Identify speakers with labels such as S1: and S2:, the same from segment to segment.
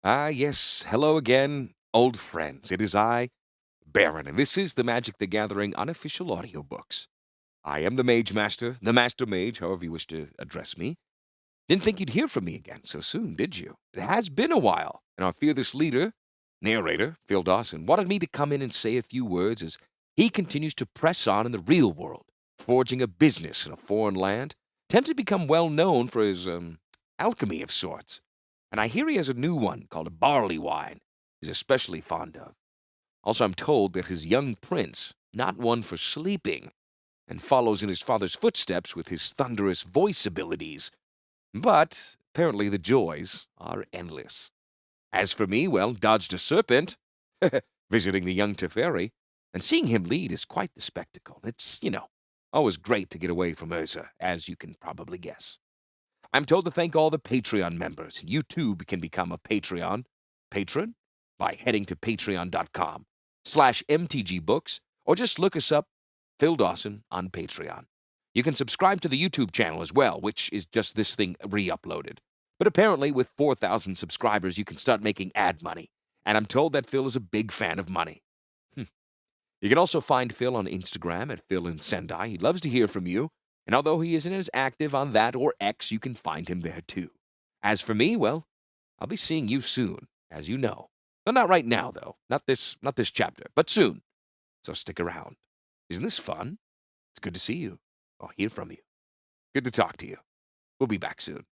S1: Ah, yes. Hello again, old friends. It is I, Baron, and this is the Magic the Gathering unofficial audiobooks. I am the Mage Master, the Master Mage, however you wish to address me. Didn't think you'd hear from me again so soon, did you? It has been a while, and our fearless leader, narrator, Phil Dawson, wanted me to come in and say a few words as he continues to press on in the real world, forging a business in a foreign land, attempting to become well known for his, alchemy of sorts. And I hear he has a new one called a barley wine he's especially fond of. Also, I'm told that his young prince, not one for sleeping, and follows in his father's footsteps with his thunderous voice abilities. But apparently the joys are endless. As for me, well, dodged a serpent, visiting the young Teferi, and seeing him lead is quite the spectacle. It's always great to get away from Urza, as you can probably guess. I'm told to thank all the Patreon members, and you too can become a Patreon patron by heading to patreon.com/mtgbooks, or just look us up, Phil Dawson, on Patreon. You can subscribe to the YouTube channel as well, which is just this thing re-uploaded. But apparently, with 4,000 subscribers, you can start making ad money, and I'm told that Phil is a big fan of money. You can also find Phil on Instagram at Phil in Sendai. He loves to hear from you, and although he isn't as active on that or X, you can find him there too. As for me, well, I'll be seeing you soon, as you know. Well, not right now, though. Not this chapter, but soon. So stick around. Isn't this fun? It's good to see you, or hear from you. Good to talk to you. We'll be back soon.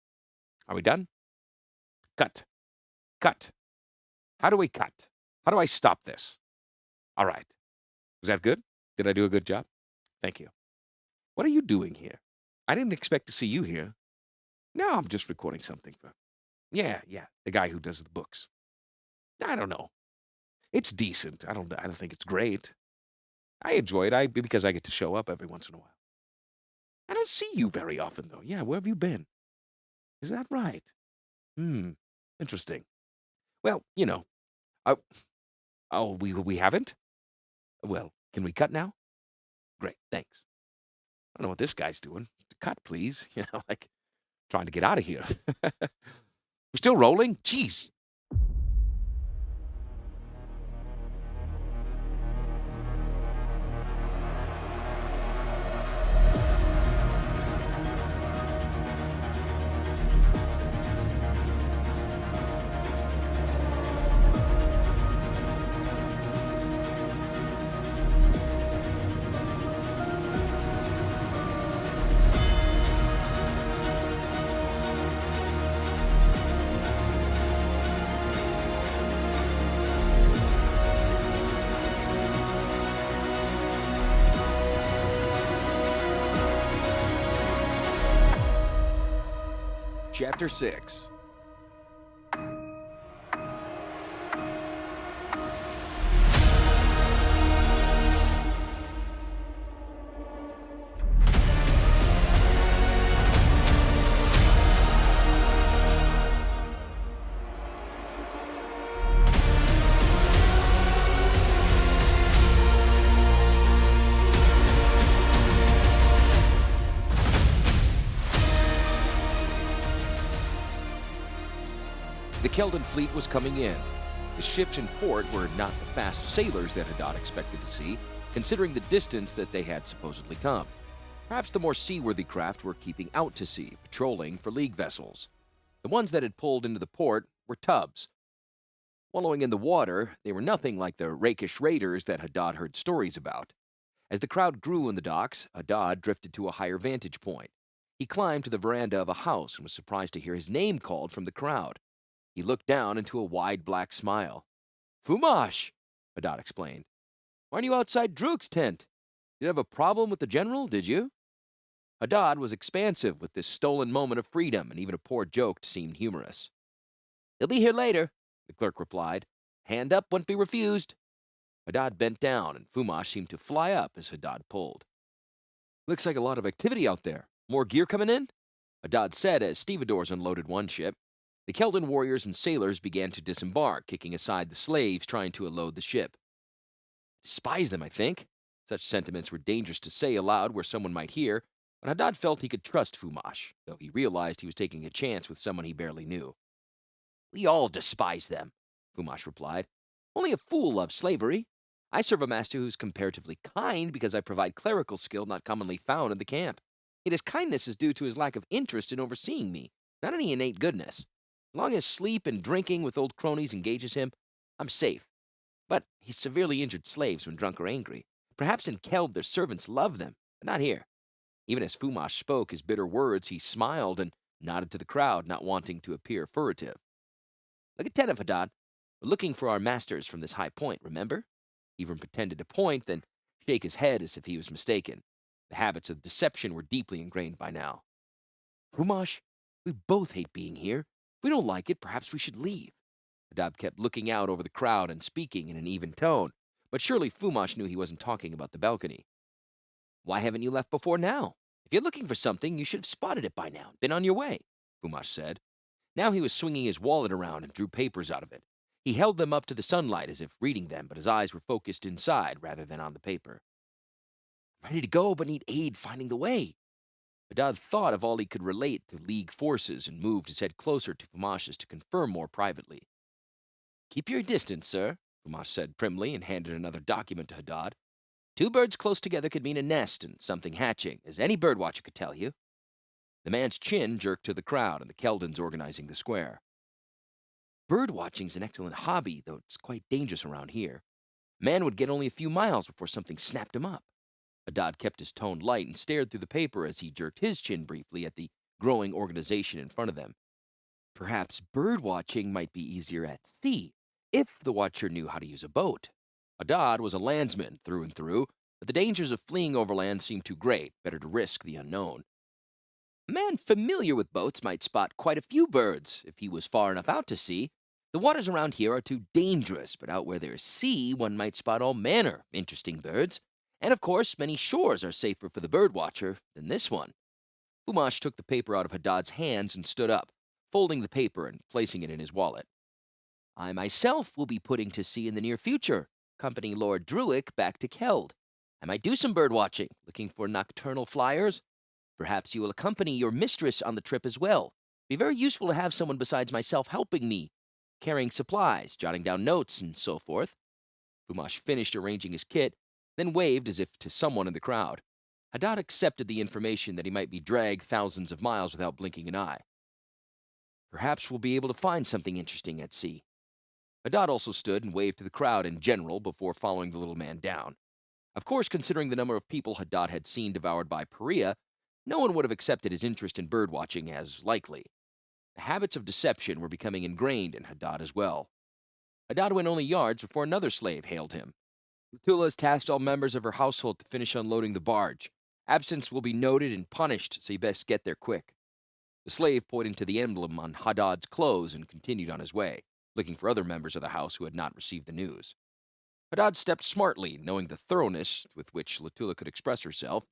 S1: Are we done? Cut. Cut. How do we cut? How do I stop this? All right. Was that good? Did I do a good job? Thank you. What are you doing here? I didn't expect to see you here. No, I'm just recording something for. Yeah, the guy who does the books. I don't know. It's decent. I don't think it's great. I enjoy it. Because I get to show up every once in a while. I don't see you very often though. Yeah, where have you been? Is that right? Interesting. Well, uh, oh, we haven't. Well, can we cut now? Great, thanks. I don't know what this guy's doing. Cut, please. Like trying to get out of here. We're still rolling? Jeez. Chapter 6. The Keldon fleet was coming in. The ships in port were not the fast sailors that Hadad expected to see, considering the distance that they had supposedly come. Perhaps the more seaworthy craft were keeping out to sea, patrolling for League vessels. The ones that had pulled into the port were tubs. Wallowing in the water, they were nothing like the rakish raiders that Hadad heard stories about. As the crowd grew in the docks, Hadad drifted to a higher vantage point. He climbed to the veranda of a house and was surprised to hear his name called from the crowd. He looked down into a wide black smile. Fumash, Hadad explained. Why aren't you outside Drook's tent? You have a problem with the general, did you? Hadad was expansive with this stolen moment of freedom, and even a poor joke seemed humorous. He'll be here later, the clerk replied. Hand up wouldn't be refused. Hadad bent down, and Fumash seemed to fly up as Hadad pulled. Looks like a lot of activity out there. More gear coming in? Hadad said as stevedores unloaded one ship. The Keldon warriors and sailors began to disembark, kicking aside the slaves trying to unload the ship. Despise them, I think. Such sentiments were dangerous to say aloud where someone might hear, but Hadad felt he could trust Fumash, though he realized he was taking a chance with someone he barely knew. We all despise them, Fumash replied. Only a fool loves slavery. I serve a master who's comparatively kind because I provide clerical skill not commonly found in the camp. Yet his kindness is due to his lack of interest in overseeing me, not any innate goodness. As long as sleep and drinking with old cronies engages him, I'm safe. But he's severely injured slaves when drunk or angry. Perhaps in Keld their servants love them, but not here. Even as Fumash spoke his bitter words, he smiled and nodded to the crowd, not wanting to appear furtive. Like a tenant, Haddad. We're looking for our masters from this high point, remember? He even pretended to point, then shake his head as if he was mistaken. The habits of deception were deeply ingrained by now. Fumash, we both hate being here. If we don't like it, perhaps we should leave. Haddad kept looking out over the crowd and speaking in an even tone, but surely Fumash knew he wasn't talking about the balcony. Why haven't you left before now? If you're looking for something, you should have spotted it by now, been on your way, Fumash said. Now he was swinging his wallet around and drew papers out of it. He held them up to the sunlight as if reading them, but his eyes were focused inside rather than on the paper. Ready to go, but need aid finding the way. Haddad thought of all he could relate to League forces and moved his head closer to Fumash's to confirm more privately. Keep your distance, sir, Fumash said primly and handed another document to Haddad. 2 birds close together could mean a nest and something hatching, as any birdwatcher could tell you. The man's chin jerked to the crowd and the Keldons organizing the square. Birdwatching's an excellent hobby, though it's quite dangerous around here. A man would get only a few miles before something snapped him up. Haddad kept his tone light and stared through the paper as he jerked his chin briefly at the growing organization in front of them. Perhaps birdwatching might be easier at sea, if the watcher knew how to use a boat. Haddad was a landsman through and through, but the dangers of fleeing overland seemed too great, better to risk the unknown. A man familiar with boats might spot quite a few birds if he was far enough out to sea. The waters around here are too dangerous, but out where there's sea, one might spot all manner of interesting birds. And of course, many shores are safer for the birdwatcher than this one. Fumash took the paper out of Haddad's hands and stood up, folding the paper and placing it in his wallet. I myself will be putting to sea in the near future, accompanying Lord Druick back to Keld. I might do some birdwatching, looking for nocturnal flyers. Perhaps you will accompany your mistress on the trip as well. It'd be very useful to have someone besides myself helping me, carrying supplies, jotting down notes, and so forth. Fumash finished arranging his kit, then waved as if to someone in the crowd. Haddad accepted the information that he might be dragged thousands of miles without blinking an eye. Perhaps we'll be able to find something interesting at sea. Haddad also stood and waved to the crowd in general before following the little man down. Of course, considering the number of people Haddad had seen devoured by Paria, no one would have accepted his interest in birdwatching as likely. The habits of deception were becoming ingrained in Haddad as well. Haddad went only yards before another slave hailed him. Lutula has tasked all members of her household to finish unloading the barge. Absence will be noted and punished, so you best get there quick. The slave pointed to the emblem on Haddad's clothes and continued on his way, looking for other members of the house who had not received the news. Haddad stepped smartly, knowing the thoroughness with which Lutula could express herself.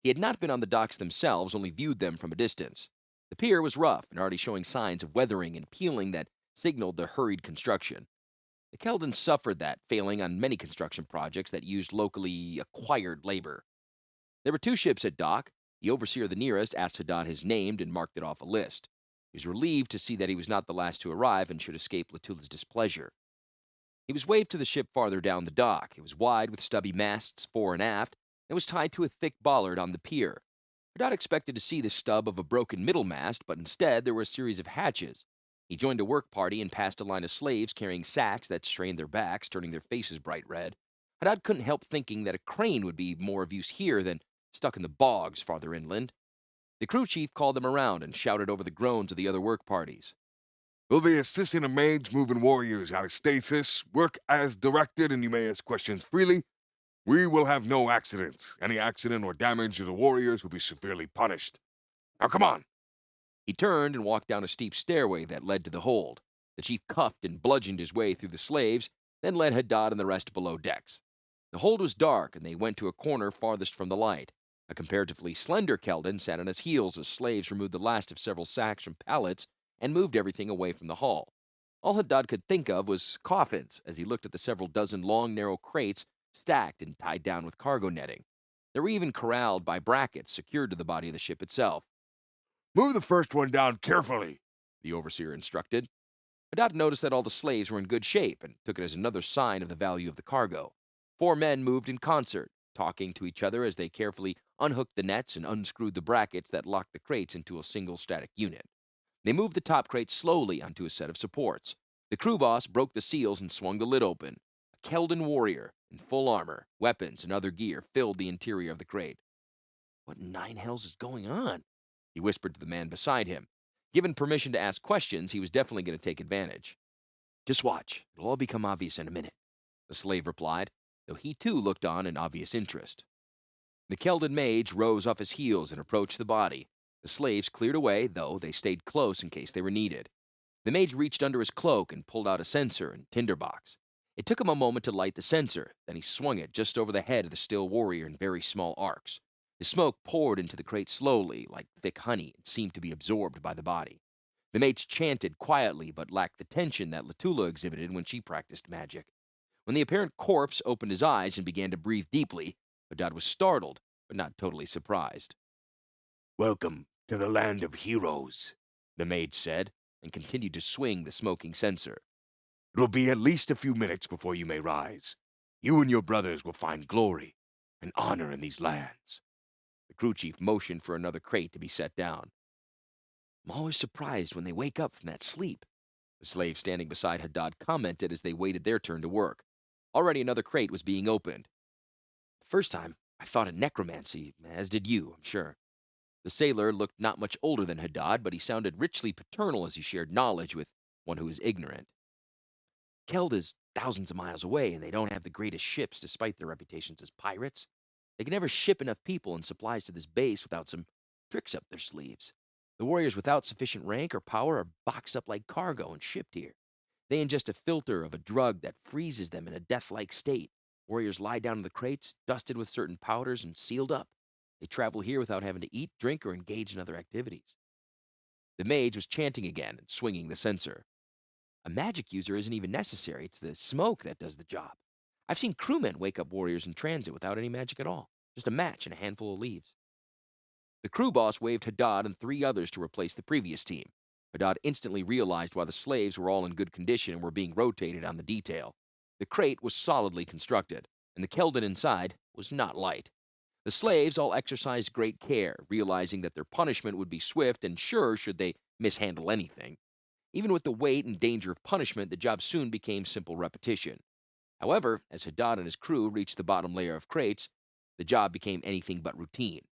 S1: He had not been on the docks themselves, only viewed them from a distance. The pier was rough and already showing signs of weathering and peeling that signaled the hurried construction. The Keldons suffered that failing on many construction projects that used locally acquired labor. There were 2 ships at dock. The overseer of the nearest asked Haddad his name and marked it off a list. He was relieved to see that he was not the last to arrive and should escape Lutula's displeasure. He was waved to the ship farther down the dock. It was wide with stubby masts fore and aft, and was tied to a thick bollard on the pier. Haddad expected to see the stub of a broken middle mast, but instead there were a series of hatches. He joined a work party and passed a line of slaves carrying sacks that strained their backs, turning their faces bright red. Haddad couldn't help thinking that a crane would be more of use here than stuck in the bogs farther inland. The crew chief called them around and shouted over the groans of the other work parties.
S2: We'll be assisting a mage moving warriors out of stasis. Work as directed, and you may ask questions freely. We will have no accidents. Any accident or damage to the warriors will be severely punished. Now come on!
S1: He turned and walked down a steep stairway that led to the hold. The chief cuffed and bludgeoned his way through the slaves, then led Haddad and the rest below decks. The hold was dark, and they went to a corner farthest from the light. A comparatively slender Keldon sat on his heels as slaves removed the last of several sacks from pallets and moved everything away from the hull. All Haddad could think of was coffins as he looked at the several dozen long, narrow crates stacked and tied down with cargo netting. They were even corralled by brackets secured to the body of the ship itself.
S2: Move the first one down carefully,
S1: the overseer instructed. Hadad noticed that all the slaves were in good shape and took it as another sign of the value of the cargo. 4 men moved in concert, talking to each other as they carefully unhooked the nets and unscrewed the brackets that locked the crates into a single static unit. They moved the top crate slowly onto a set of supports. The crew boss broke the seals and swung the lid open. A Keldon warrior, in full armor, weapons, and other gear, filled the interior of the crate. "What in 9 hells is going on?" he whispered to the man beside him. Given permission to ask questions, he was definitely going to take advantage. "Just watch. It'll all become obvious in a minute," the slave replied, though he too looked on in obvious interest. The Keldon mage rose off his heels and approached the body. The slaves cleared away, though they stayed close in case they were needed. The mage reached under his cloak and pulled out a censer and tinderbox. It took him a moment to light the censer, then he swung it just over the head of the still warrior in very small arcs. The smoke poured into the crate slowly, like thick honey, and seemed to be absorbed by the body. The mage chanted quietly, but lacked the tension that Latula exhibited when she practiced magic. When the apparent corpse opened his eyes and began to breathe deeply, Hadad was startled, but not totally surprised. "Welcome to the land of heroes," the mage said, and continued to swing the smoking censer. "It'll be at least a few minutes before you may rise. You and your brothers will find glory and honor in these lands." The crew chief motioned for another crate to be set down. "I'm always surprised when they wake up from that sleep," the slave standing beside Hadad commented as they waited their turn to work. Already another crate was being opened. "The first time, I thought it necromancy, as did you, I'm sure." The sailor looked not much older than Hadad, but he sounded richly paternal as he shared knowledge with one who is ignorant. "Keld is thousands of miles away, and they don't have the greatest ships despite their reputations as pirates. They can never ship enough people and supplies to this base without some tricks up their sleeves. The warriors without sufficient rank or power are boxed up like cargo and shipped here. They ingest a filter of a drug that freezes them in a death-like state. Warriors lie down in the crates, dusted with certain powders and sealed up. They travel here without having to eat, drink, or engage in other activities." The mage was chanting again and swinging the censer. "A magic user isn't even necessary. It's the smoke that does the job. I've seen crewmen wake up warriors in transit without any magic at all. Just a match and a handful of leaves." The crew boss waved Hadad and 3 others to replace the previous team. Hadad instantly realized why the slaves were all in good condition and were being rotated on the detail. The crate was solidly constructed, and the Keldon inside was not light. The slaves all exercised great care, realizing that their punishment would be swift and sure should they mishandle anything. Even with the weight and danger of punishment, the job soon became simple repetition. However, as Hadad and his crew reached the bottom layer of crates, the job became anything but routine.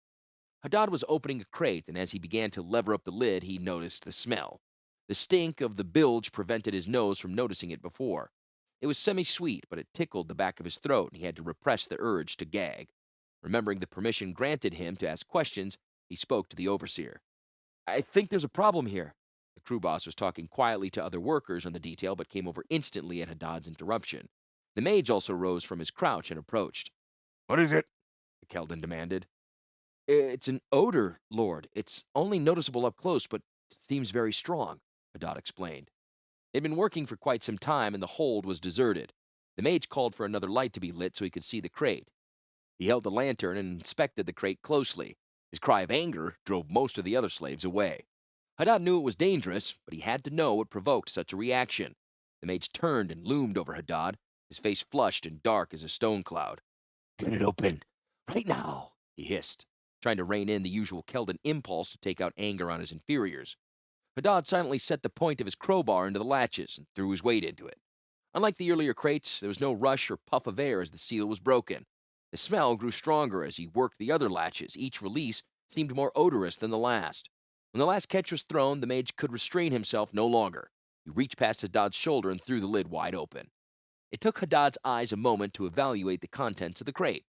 S1: Hadad was opening a crate, and as he began to lever up the lid, he noticed the smell. The stink of the bilge prevented his nose from noticing it before. It was semi-sweet, but it tickled the back of his throat, and he had to repress the urge to gag. Remembering the permission granted him to ask questions, he spoke to the overseer. "I think there's a problem here." The crew boss was talking quietly to other workers on the detail, but came over instantly at Hadad's interruption. The mage also rose from his crouch and approached.
S2: What is it?
S1: The Keldon demanded. "It's an odor, Lord. It's only noticeable up close, but seems very strong," Hadad explained. They'd been working for quite some time, and the hold was deserted. The mage called for another light to be lit so he could see the crate. He held the lantern and inspected the crate closely. His cry of anger drove most of the other slaves away. Hadad knew it was dangerous, but he had to know what provoked such a reaction. The mage turned and loomed over Hadad, his face flushed and dark as a stone cloud. "Get it open, right now," he hissed, trying to rein in the usual Keldon impulse to take out anger on his inferiors. Hadad silently set the point of his crowbar into the latches and threw his weight into it. Unlike the earlier crates, there was no rush or puff of air as the seal was broken. The smell grew stronger as he worked the other latches. Each release seemed more odorous than the last. When the last catch was thrown, the mage could restrain himself no longer. He reached past Hadad's shoulder and threw the lid wide open. It took Hadad's eyes a moment to evaluate the contents of the crate.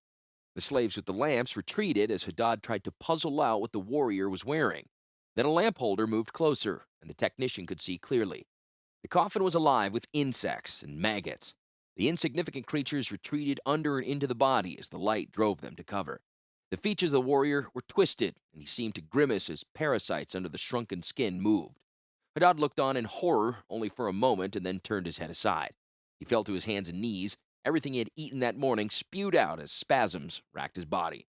S1: The slaves with the lamps retreated as Hadad tried to puzzle out what the warrior was wearing. Then a lamp holder moved closer, and the technician could see clearly. The coffin was alive with insects and maggots. The insignificant creatures retreated under and into the body as the light drove them to cover. The features of the warrior were twisted, and he seemed to grimace as parasites under the shrunken skin moved. Hadad looked on in horror only for a moment and then turned his head aside. He fell to his hands and knees. Everything he had eaten that morning spewed out as spasms racked his body.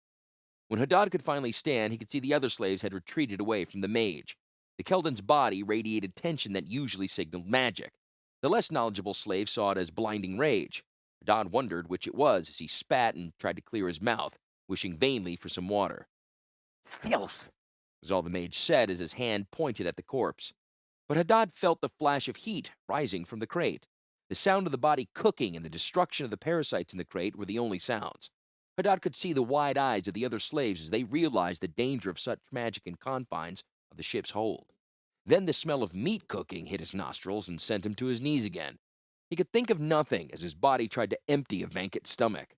S1: When Hadad could finally stand, he could see the other slaves had retreated away from the mage. The Keldon's body radiated tension that usually signaled magic. The less knowledgeable slave saw it as blinding rage. Haddad wondered which it was as he spat and tried to clear his mouth, wishing vainly for some water. "Filth," was all the mage said as his hand pointed at the corpse. But Haddad felt the flash of heat rising from the crate. The sound of the body cooking and the destruction of the parasites in the crate were the only sounds. Haddad could see the wide eyes of the other slaves as they realized the danger of such magic in confines of the ship's hold. Then the smell of meat cooking hit his nostrils and sent him to his knees again. He could think of nothing as his body tried to empty a vacant stomach.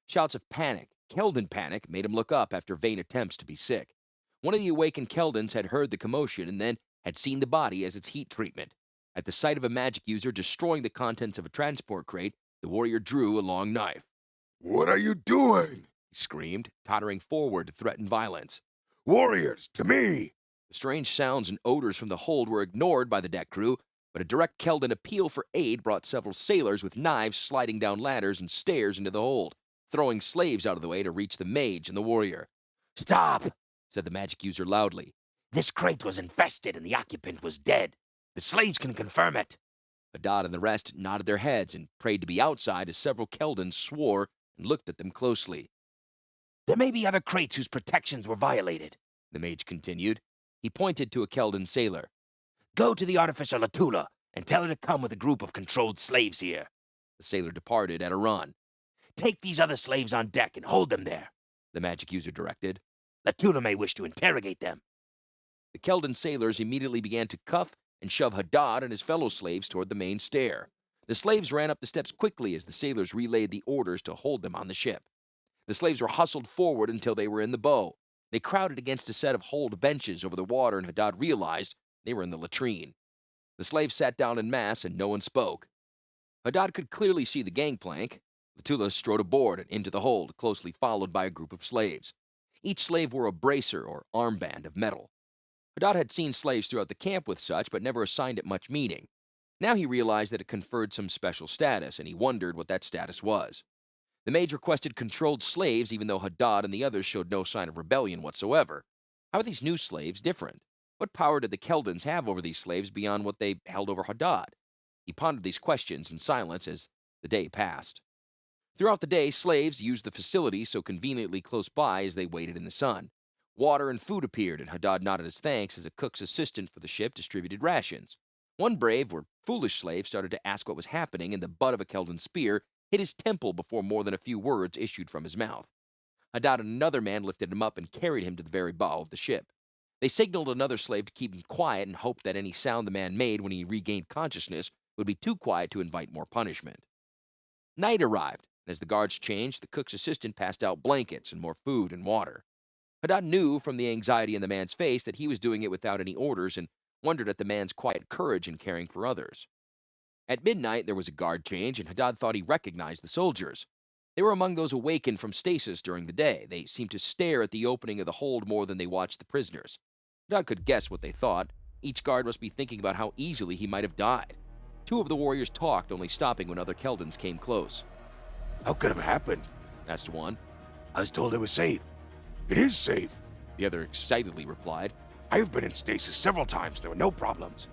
S1: Shouts of panic, Keldon panic, made him look up after vain attempts to be sick. One of the awakened Keldons had heard the commotion and then had seen the body as its heat treatment. At the sight of a magic user destroying the contents of a transport crate, the warrior drew a long knife.
S2: "What are you doing?"
S1: He screamed, tottering forward to threaten violence.
S2: "Warriors, to me!"
S1: The strange sounds and odors from the hold were ignored by the deck crew, but a direct Keldon appeal for aid brought several sailors with knives sliding down ladders and stairs into the hold, throwing slaves out of the way to reach the mage and the warrior.
S3: "Stop!"
S1: said the magic user loudly.
S3: "This crate was infested and the occupant was dead. The slaves can confirm it."
S1: Haddad and the rest nodded their heads and prayed to be outside as several Keldons swore and looked at them closely.
S3: "There may be other crates whose protections were violated,"
S1: the mage continued. He pointed to a Keldon sailor.
S3: "Go to the artificial Latula and tell her to come with a group of controlled slaves here."
S1: The sailor departed at a run.
S3: "Take these other slaves on deck and hold them there,"
S1: the magic user directed.
S3: "Latula may wish to interrogate them."
S1: The Keldon sailors immediately began to cuff and shove Haddad and his fellow slaves toward the main stair. The slaves ran up the steps quickly as the sailors relayed the orders to hold them on the ship. The slaves were hustled forward until they were in the bow. They crowded against a set of hold benches over the water, and Haddad realized they were in the latrine. The slaves sat down en masse, and no one spoke. Haddad could clearly see the gangplank. Latula strode aboard and into the hold, closely followed by a group of slaves. Each slave wore a bracer or armband of metal. Haddad had seen slaves throughout the camp with such, but never assigned it much meaning. Now he realized that it conferred some special status, and he wondered what that status was. The mage requested controlled slaves, even though Haddad and the others showed no sign of rebellion whatsoever. How are these new slaves different? What power did the Keldons have over these slaves beyond what they held over Haddad? He pondered these questions in silence as the day passed. Throughout the day, slaves used the facility so conveniently close by as they waited in the sun. Water and food appeared, and Haddad nodded his thanks as a cook's assistant for the ship distributed rations. One brave or foolish slave started to ask what was happening, and the butt of a Keldon spear hit his temple before more than a few words issued from his mouth. Haddad and another man lifted him up and carried him to the very bow of the ship. They signaled another slave to keep him quiet and hoped that any sound the man made when he regained consciousness would be too quiet to invite more punishment. Night arrived, and as the guards changed, the cook's assistant passed out blankets and more food and water. Haddad knew from the anxiety in the man's face that he was doing it without any orders and wondered at the man's quiet courage in caring for others. At midnight, there was a guard change, and Haddad thought he recognized the soldiers. They were among those awakened from stasis during the day. They seemed to stare at the opening of the hold more than they watched the prisoners. Haddad could guess what they thought. Each guard must be thinking about how easily he might have died. Two of the warriors talked, only stopping when other Keldons came close.
S3: "How could it have happened?"
S1: asked one.
S3: "I was told it was safe."
S2: "It is safe,"
S1: the other excitedly replied.
S3: "I have been in stasis several times. There were no problems.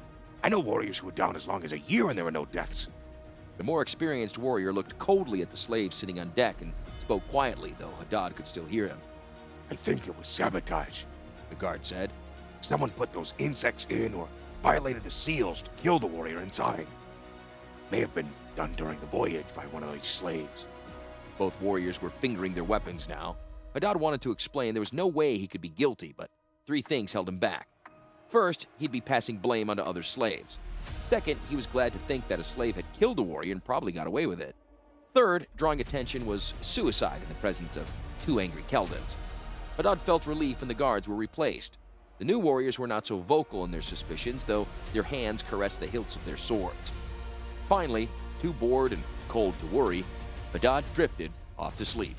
S3: I know warriors who were down as long as a year and there were no deaths."
S1: The more experienced warrior looked coldly at the slaves sitting on deck and spoke quietly, though Haddad could still hear him.
S3: "I think it was sabotage," the guard said. "Someone put those insects in or violated the seals to kill the warrior inside. May have been done during the voyage by one of these slaves."
S1: Both warriors were fingering their weapons now. Haddad wanted to explain there was no way he could be guilty, but three things held him back. First, he'd be passing blame onto other slaves. Second, he was glad to think that a slave had killed a warrior and probably got away with it. Third, drawing attention was suicide in the presence of two angry Keldons. Haddad felt relief when the guards were replaced. The new warriors were not so vocal in their suspicions, though their hands caressed the hilts of their swords. Finally, too bored and cold to worry, Haddad drifted off to sleep.